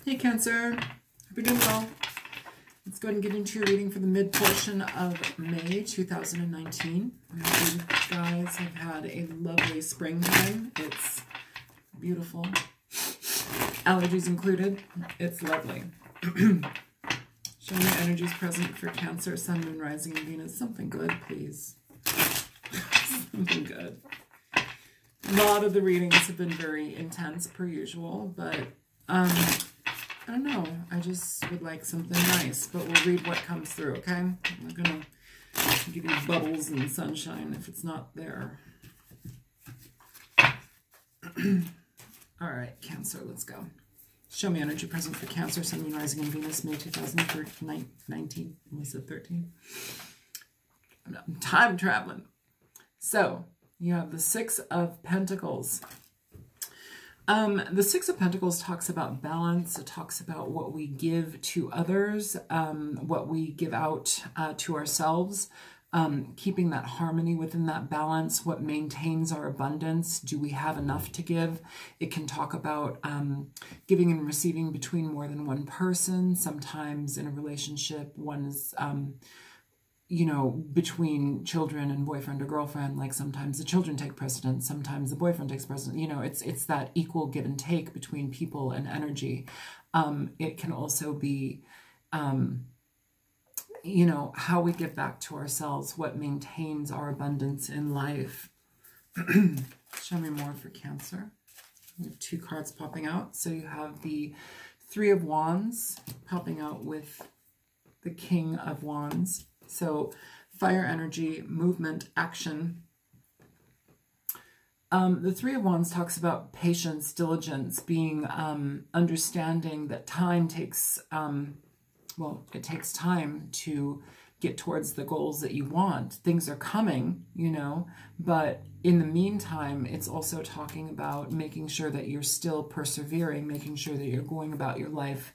Hey Cancer, hope you're doing well. Let's go ahead and get into your reading for the mid portion of May 2019. I hope you guys have had a lovely springtime. It's beautiful. Allergies included. It's lovely. Show me energies present for Cancer, Sun, Moon, Rising, and Venus. Something good, please. Something good. A lot of the readings have been very intense per usual, but I don't know. I just would like something nice, but we'll read what comes through, okay? I'm not going to give you bubbles and sunshine if it's not there. All right, Cancer, let's go. Show me energy present for Cancer, Sun, Moon, Rising, and Venus, May 2019. Was it 13? I'm time traveling. So, you have the Six of Pentacles. The Six of Pentacles talks about balance. It talks about what we give to others, what we give out to ourselves, keeping that harmony within that balance, what maintains our abundance. Do we have enough to give? It can talk about giving and receiving between more than one person. Sometimes in a relationship, one is you know, between children and boyfriend or girlfriend, like sometimes the children take precedence, sometimes the boyfriend takes precedence. You know, it's that equal give and take between people and energy. It can also be, you know, how we give back to ourselves, what maintains our abundance in life. Show me more for Cancer. We have two cards popping out. So you have the Three of Wands popping out with the King of Wands. So fire energy, movement, action. The Three of Wands talks about patience, diligence, being understanding that time takes, well, it takes time to get towards the goals that you want. Things are coming, you know, but in the meantime, it's also talking about making sure that you're still persevering, making sure that you're going about your life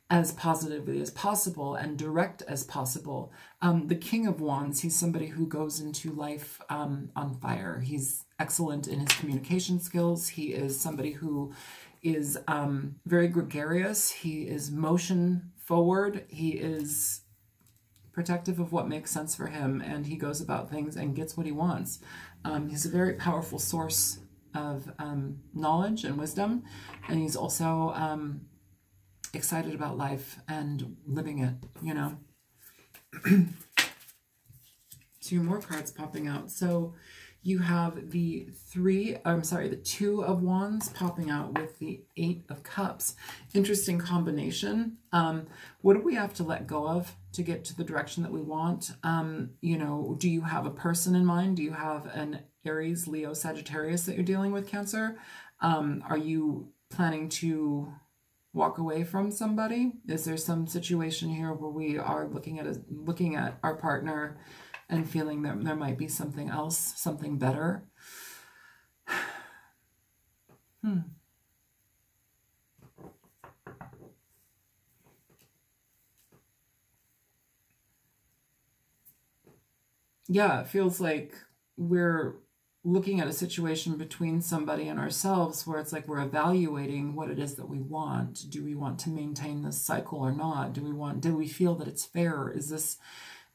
as positively as possible and direct as possible. The King of Wands, he's somebody who goes into life on fire. He's excellent in his communication skills. He is somebody who is very gregarious. He is motion forward. He is protective of what makes sense for him, and he goes about things and gets what he wants. He's a very powerful source of knowledge and wisdom, and he's also excited about life and living it, you know. Two more cards popping out. So you have the Two of Wands popping out with the Eight of Cups. Interesting combination. What do we have to let go of to get to the direction that we want? You know, do you have a person in mind? Do you have an Aries, Leo, Sagittarius that you're dealing with, Cancer? Are you planning to walk away from somebody? Is there some situation here where we are looking at our partner and feeling that there might be something else, something better? Yeah, it feels like we're looking at a situation between somebody and ourselves where it's like we're evaluating what it is that we want. Do we want to maintain this cycle or not? Do we feel that it's fair?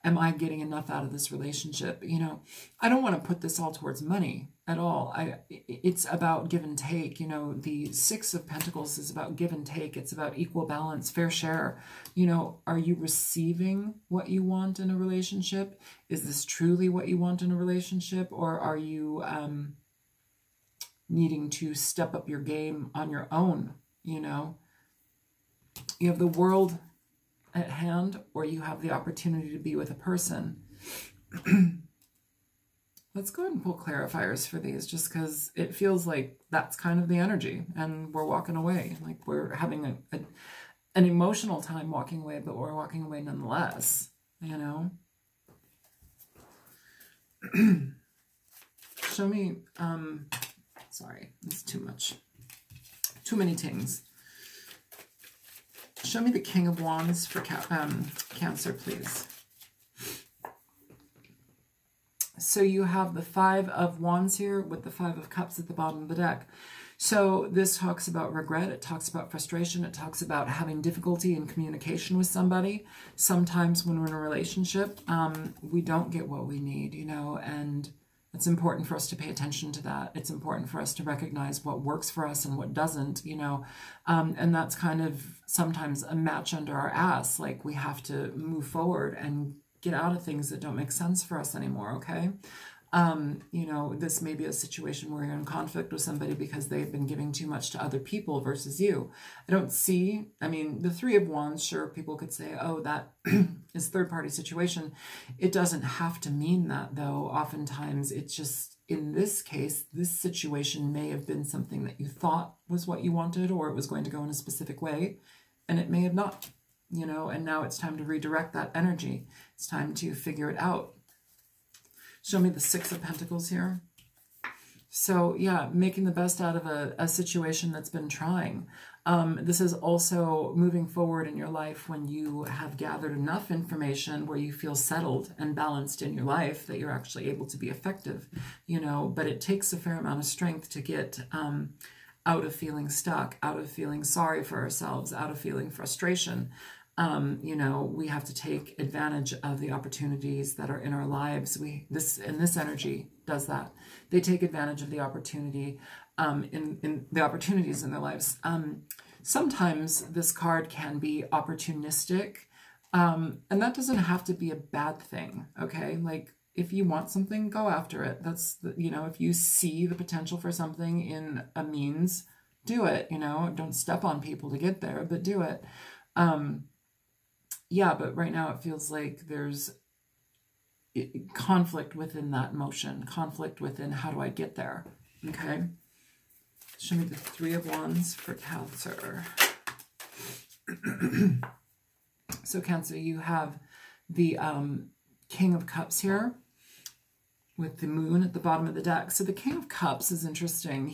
Am I getting enough out of this relationship? You know, I don't want to put this all towards money at all. It's about give and take. You know, the Six of Pentacles is about give and take. It's about equal balance, fair share. You know, are you receiving what you want in a relationship? Is this truly what you want in a relationship? Or are you needing to step up your game on your own? You know, you have the world at hand, or you have the opportunity to be with a person. Let's go ahead and pull clarifiers for these, just because it feels like that's kind of the energy, and we're walking away. Like we're having an emotional time walking away, but we're walking away nonetheless, you know? Show me, sorry, it's too much. Too many things. Show me the King of Wands for Cancer, please. So you have the Five of Wands here with the Five of Cups at the bottom of the deck. So this talks about regret. It talks about frustration. It talks about having difficulty in communication with somebody. Sometimes when we're in a relationship, we don't get what we need, you know, and it's important for us to pay attention to that. It's important for us to recognize what works for us and what doesn't, you know, and that's kind of sometimes a match under our ass. Like, we have to move forward and get out of things that don't make sense for us anymore, okay? You know, this may be a situation where you're in conflict with somebody because they've been giving too much to other people versus you. I don't see, I mean, the Three of Wands, sure, people could say, oh, that is third-party situation. It doesn't have to mean that, though. Oftentimes, it's just, in this case, this situation may have been something that you thought was what you wanted, or it was going to go in a specific way, and it may have not, you know, and now it's time to redirect that energy. It's time to figure it out. Show me the Six of Pentacles here. So yeah, making the best out of a situation that's been trying. This is also moving forward in your life when you have gathered enough information where you feel settled and balanced in your life that you're actually able to be effective, you know, but it takes a fair amount of strength to get out of feeling stuck, out of feeling sorry for ourselves, out of feeling frustration. You know, we have to take advantage of the opportunities that are in our lives. This energy does that. They take advantage of the opportunity, in the opportunities in their lives. Sometimes this card can be opportunistic, and that doesn't have to be a bad thing. Okay, like, if you want something, go after it. That's you know, if you see the potential for something in a means, do it. You know, don't step on people to get there, but do it. Yeah, but right now it feels like there's conflict within that motion, conflict within how do I get there, okay? Show me the Three of Wands for Cancer. So Cancer, you have the King of Cups here with the Moon at the bottom of the deck. So the King of Cups is interesting.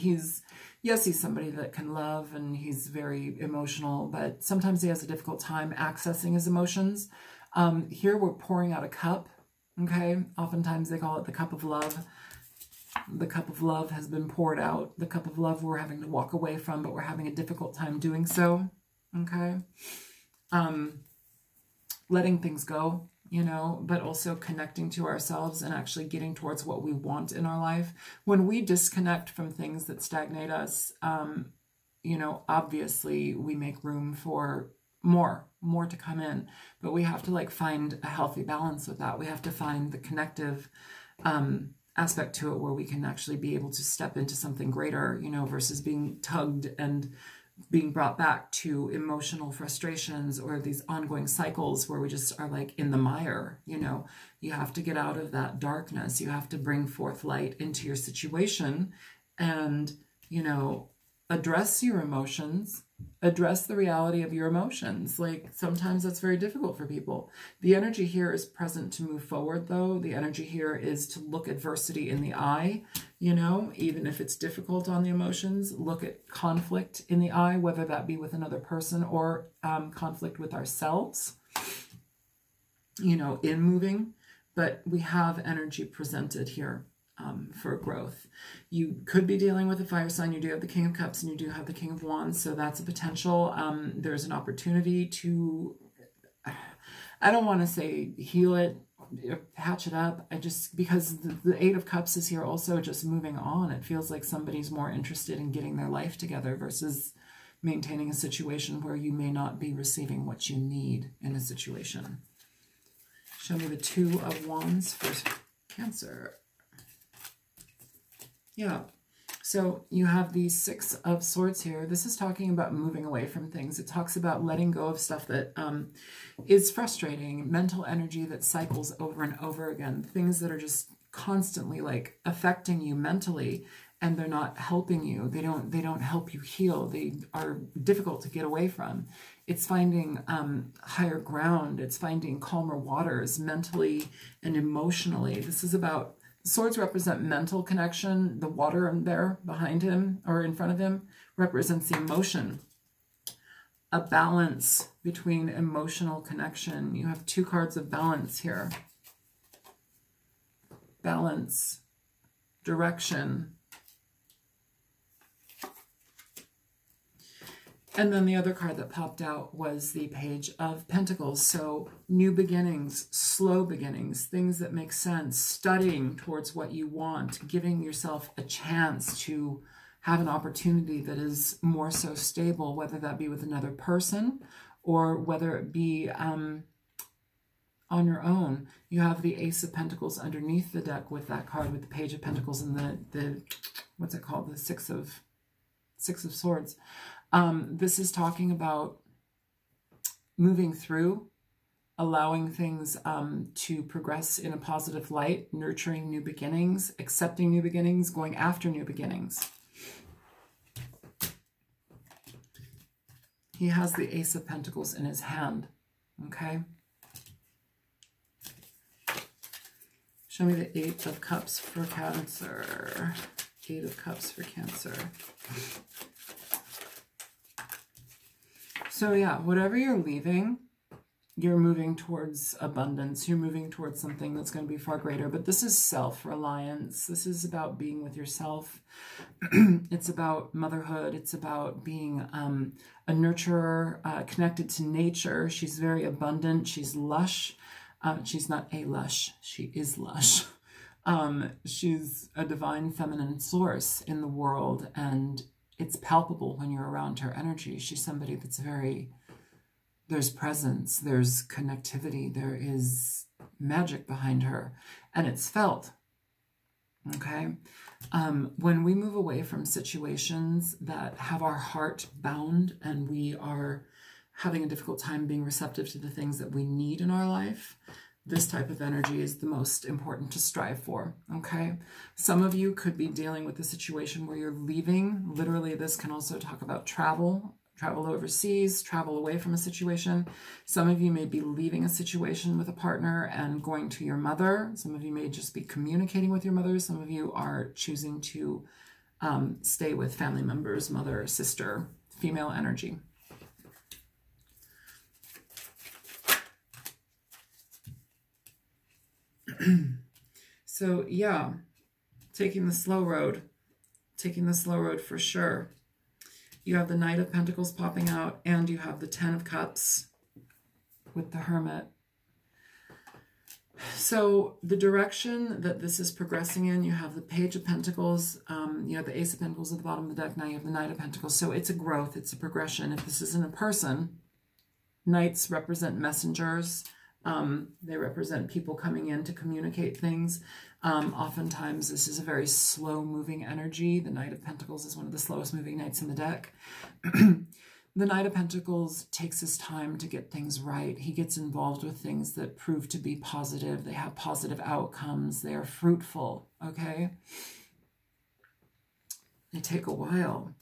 Yes, he's somebody that can love and he's very emotional, but sometimes he has a difficult time accessing his emotions. Here we're pouring out a cup, okay? Oftentimes they call it the cup of love. The cup of love has been poured out. The cup of love we're having to walk away from, but we're having a difficult time doing so, okay? Letting things go, you know, but also connecting to ourselves and actually getting towards what we want in our life. When we disconnect from things that stagnate us, you know, obviously we make room for more to come in, but we have to like find a healthy balance with that. We have to find the connective aspect to it where we can actually be able to step into something greater, you know, versus being tugged and being brought back to emotional frustrations or these ongoing cycles where we just are like in the mire. You know, you have to get out of that darkness. You have to bring forth light into your situation and, you know, address your emotions, address the reality of your emotions. Like, sometimes that's very difficult for people. The energy here is present to move forward, though. The energy here is to look adversity in the eye, you know, even if it's difficult on the emotions. Look at conflict in the eye, whether that be with another person or conflict with ourselves, you know, in moving. But we have energy presented here for growth. You could be dealing with a fire sign. You do have the King of Cups and you do have the King of Wands, so that's a potential. There's an opportunity to, I don't want to say heal it, patch it up. Because the Eight of Cups is here also just moving on. It feels like somebody's more interested in getting their life together versus maintaining a situation where you may not be receiving what you need in a situation. Show me the Two of Wands for Cancer. Yeah, so you have the Six of Swords here. This is talking about moving away from things. It talks about letting go of stuff that is frustrating, mental energy that cycles over and over again, things that are just constantly like affecting you mentally, and they're not helping you. They don't help you heal. They are difficult to get away from. It's finding higher ground. It's finding calmer waters mentally and emotionally. This is about, swords represent mental connection. The water there behind him or in front of him represents the emotion. A balance between emotional connection. You have two cards of balance here. Balance, direction. And then the other card that popped out was the Page of Pentacles. So new beginnings, slow beginnings, things that make sense, studying towards what you want, giving yourself a chance to have an opportunity that is more so stable, whether that be with another person or whether it be on your own. You have the Ace of Pentacles underneath the deck with that card, with the Page of Pentacles and the what's it called? The Six of Swords. This is talking about moving through, allowing things to progress in a positive light, nurturing new beginnings, accepting new beginnings, going after new beginnings. He has the Ace of Pentacles in his hand, okay? Show me the Eight of Cups for Cancer. Eight of Cups for Cancer. So yeah, whatever you're leaving, you're moving towards abundance. You're moving towards something that's going to be far greater. But this is self-reliance. This is about being with yourself. It's about motherhood. It's about being a nurturer, connected to nature. She's very abundant. She's lush. She's not a lush. She is lush. She's a divine feminine source in the world, and it's palpable when you're around her energy. She's somebody that's very, there's presence, there's connectivity, there is magic behind her, and it's felt, okay? When we move away from situations that have our heart bound and we are having a difficult time being receptive to the things that we need in our life, this type of energy is the most important to strive for, okay? Some of you could be dealing with a situation where you're leaving. Literally, this can also talk about travel overseas, travel away from a situation. Some of you may be leaving a situation with a partner and going to your mother. Some of you may just be communicating with your mother. Some of you are choosing to stay with family members, mother, sister, female energy. So yeah, taking the slow road for sure. You have the Knight of Pentacles popping out, and you have the Ten of Cups with the Hermit. So the direction that this is progressing in, you have the Page of Pentacles, you have the Ace of Pentacles at the bottom of the deck, now you have the Knight of Pentacles. So it's a growth, it's a progression. If this isn't a person, Knights represent messengers. They represent people coming in to communicate things. Oftentimes, this is a very slow-moving energy. The Knight of Pentacles is one of the slowest-moving knights in the deck. The Knight of Pentacles takes his time to get things right. He gets involved with things that prove to be positive. They have positive outcomes. They are fruitful, okay? They take a while.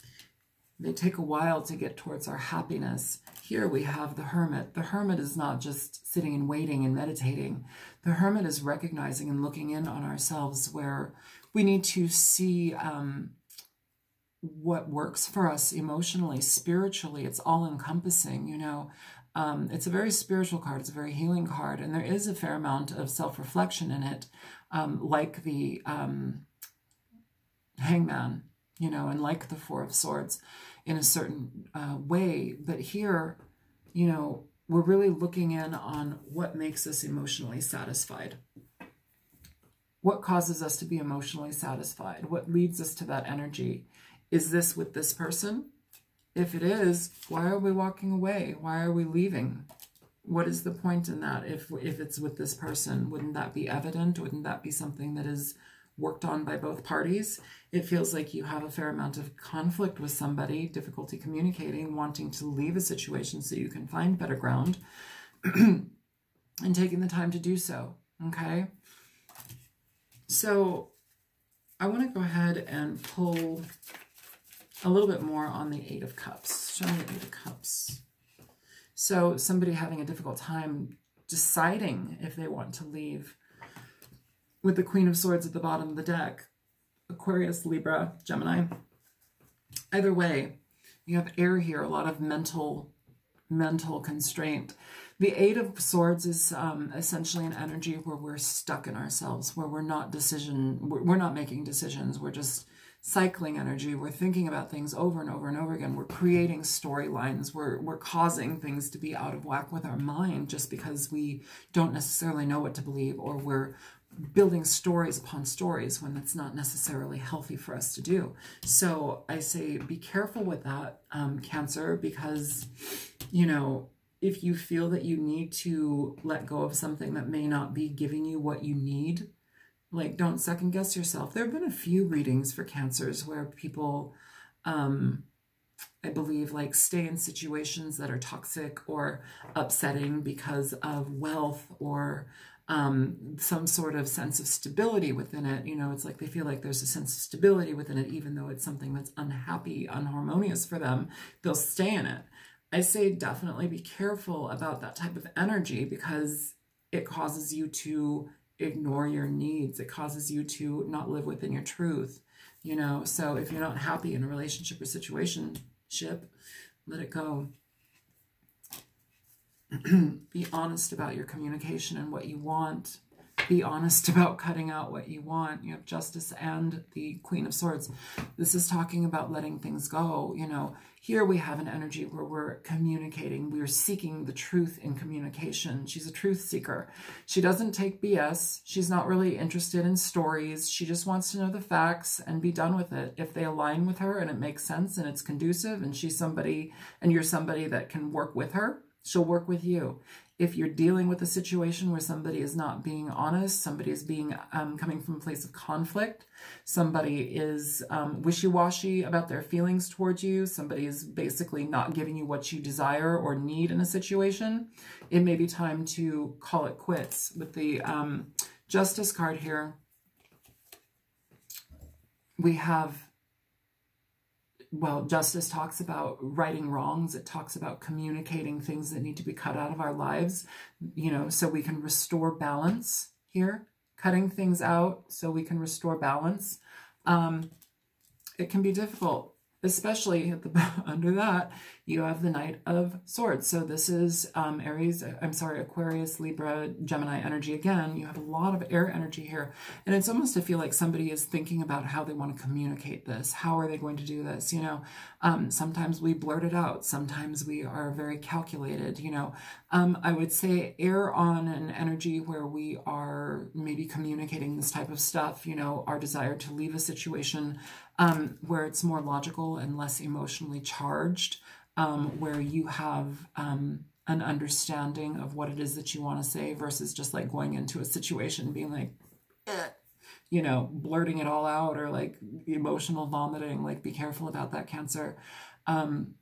They take a while to get towards our happiness. Here we have the Hermit. The Hermit is not just sitting and waiting and meditating. The Hermit is recognizing and looking in on ourselves, where we need to see what works for us emotionally, spiritually. It's all encompassing, you know. It's a very spiritual card. It's a very healing card. And there is a fair amount of self-reflection in it, like the Hangman, you know, and like the Four of Swords in a certain way. But here, you know, we're really looking in on what makes us emotionally satisfied. What causes us to be emotionally satisfied? What leads us to that energy? Is this with this person? If it is, why are we walking away? Why are we leaving? What is the point in that? If it's with this person, wouldn't that be evident? Wouldn't that be something that is worked on by both parties? It feels like you have a fair amount of conflict with somebody, difficulty communicating, wanting to leave a situation so you can find better ground, and taking the time to do so, okay? So I want to go ahead and pull a little bit more on the Eight of Cups. Show me the Eight of Cups. So somebody having a difficult time deciding if they want to leave, with the Queen of Swords at the bottom of the deck. Aquarius, Libra, Gemini. Either way, you have air here, a lot of mental constraint. The Eight of Swords is essentially an energy where we're stuck in ourselves, where we're not making decisions. We're just cycling energy. We're thinking about things over and over and over again. We're creating storylines. We're causing things to be out of whack with our mind just because we don't necessarily know what to believe, or we're building stories upon stories when that's not necessarily healthy for us to do. So I say be careful with that, Cancer, because, you know, if you feel that you need to let go of something that may not be giving you what you need, like, don't second guess yourself. There have been a few readings for Cancers where people, I believe, like, stay in situations that are toxic or upsetting because of wealth or some sort of sense of stability within it. You know, it's like they feel like there's a sense of stability within it, even though it's something that's unhappy, unharmonious for them. They'll stay in it. I say definitely be careful about that type of energy, because it causes you to ignore your needs. It causes you to not live within your truth, you know. So if you're not happy in a relationship or situationship, let it go. Be honest about your communication and what you want. Be honest about cutting out what you want. You have Justice and the Queen of Swords. This is talking about letting things go. You know, here we have an energy where we're communicating. We're seeking the truth in communication. She's a truth seeker. She doesn't take BS. She's not really interested in stories. She just wants to know the facts and be done with it. If they align with her and it makes sense and it's conducive and she's somebody and you're somebody that can work with her, she'll work with you. If you're dealing with a situation where somebody is not being honest, somebody is being coming from a place of conflict, somebody is wishy-washy about their feelings towards you, somebody is basically not giving you what you desire or need in a situation, it may be time to call it quits. With the Justice card here, we have, well, Justice talks about righting wrongs. It talks about communicating things that need to be cut out of our lives, you know, so we can restore balance here. Cutting things out so we can restore balance. It can be difficult, especially at the under that, you have the Knight of Swords. So this is Aquarius, Libra, Gemini energy again. You have a lot of air energy here. And it's almost, I feel like somebody is thinking about how they want to communicate this. How are they going to do this? You know, sometimes we blurt it out. Sometimes we are very calculated, you know. I would say err on an energy where we are maybe communicating this type of stuff, you know, our desire to leave a situation where it's more logical and less emotionally charged. Where you have an understanding of what it is that you want to say versus just like going into a situation and being like, you know, blurting it all out, or like emotional vomiting. Like, be careful about that, Cancer. You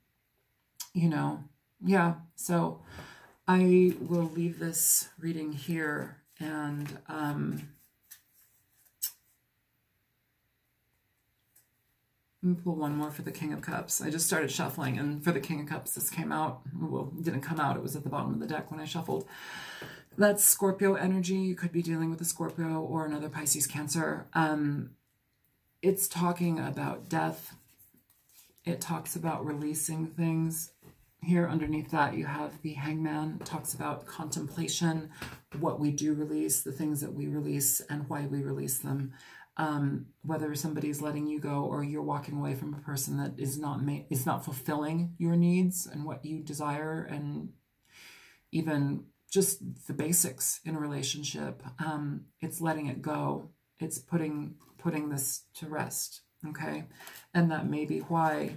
know, yeah. So I will leave this reading here, and let me pull one more for the King of Cups. I just started shuffling, and for the King of Cups, this came out. Well, it didn't come out. It was at the bottom of the deck when I shuffled. That's Scorpio energy. You could be dealing with a Scorpio or another Pisces, Cancer. It's talking about death. It talks about releasing things. Here underneath that, you have the Hangman. It talks about contemplation, what we do release, the things that we release, and why we release them. Whether somebody's letting you go or you're walking away from a person that is not fulfilling your needs and what you desire, and even just the basics in a relationship. It's letting it go. It's putting this to rest, okay? And that may be why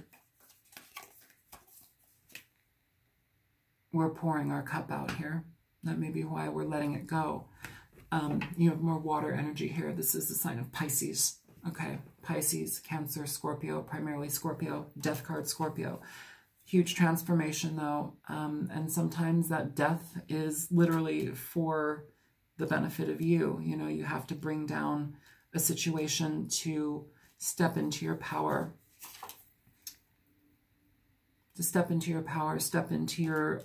we're pouring our cup out here. That may be why we're letting it go. You have more water energy here. This is the sign of Pisces. Okay, Pisces, Cancer, Scorpio, primarily Scorpio, death card, Scorpio. Huge transformation though. And sometimes that death is literally for the benefit of you. You know, you have to bring down a situation to step into your power. To step into your power, step into your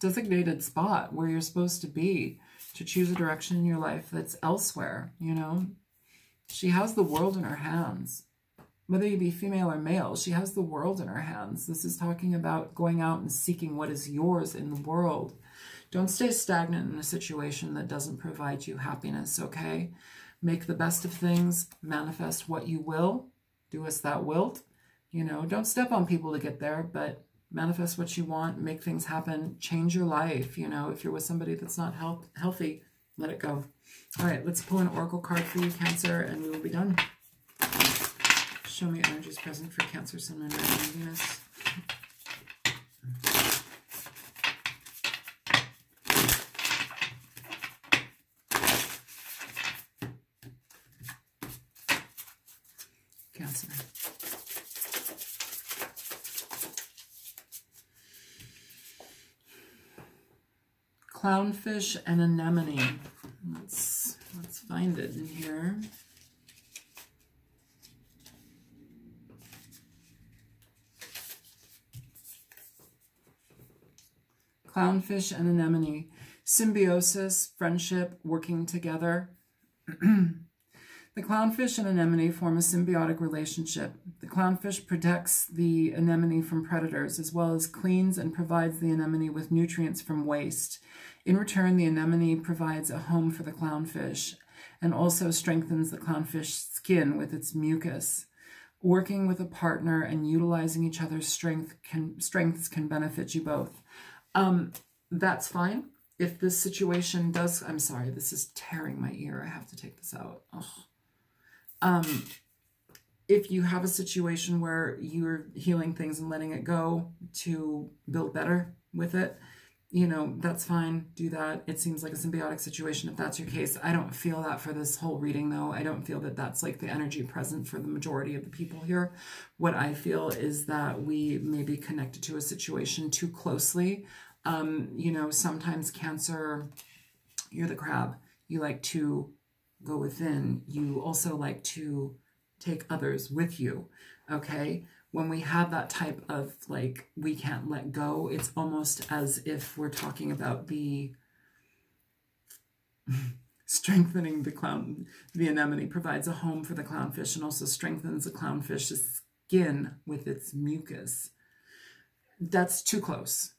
designated spot where you're supposed to be. To choose a direction in your life that's elsewhere, you know. She has the world in her hands. Whether you be female or male, she has the world in her hands. This is talking about going out and seeking what is yours in the world. Don't stay stagnant in a situation that doesn't provide you happiness, okay? Make the best of things, manifest what you will, Doest thou wilt. You know, don't step on people to get there, but manifest what you want, make things happen, change your life. You know, if you're with somebody that's not healthy, let it go. All right, let's pull an oracle card for you, Cancer, and we will be done. Show me energies present for Cancer, Sun, Moon, Rising, and Venus. Cancer. Clownfish and Anemone. Let's find it in here. Clownfish and Anemone. Symbiosis, friendship, working together. The clownfish and anemone form a symbiotic relationship. The clownfish protects the anemone from predators, as well as cleans and provides the anemone with nutrients from waste. In return, the anemone provides a home for the clownfish and also strengthens the clownfish's skin with its mucus. Working with a partner and utilizing each other's strengths can benefit you both. That's fine. If this situation does, I'm sorry, this is tearing my ear. I have to take this out. If you have a situation where you're healing things and letting it go to build better with it, you know, that's fine. Do that. It seems like a symbiotic situation if that's your case. I don't feel that for this whole reading, though. I don't feel that that's like the energy present for the majority of the people here. What I feel is that we may be connected to a situation too closely. You know, sometimes Cancer, you're the crab. You like to go within. You also like to take others with you, okay? When we have that type of, like, we can't let go, it's almost as if we're talking about the strengthening the anemone provides a home for the clownfish and also strengthens the clownfish's skin with its mucus. That's too close.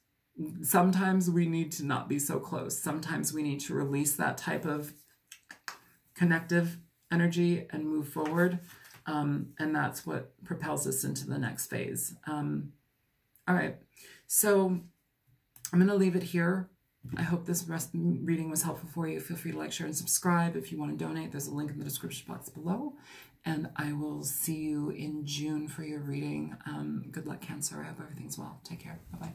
Sometimes we need to not be so close. Sometimes we need to release that type of connective energy and move forward. And that's what propels us into the next phase. All right, so I'm going to leave it here. I hope this reading was helpful for you. Feel free to like, share, and subscribe. If you want to donate, there's a link in the description box below. And I will see you in June for your reading. Good luck, Cancer. I hope everything's well. Take care. Bye-bye.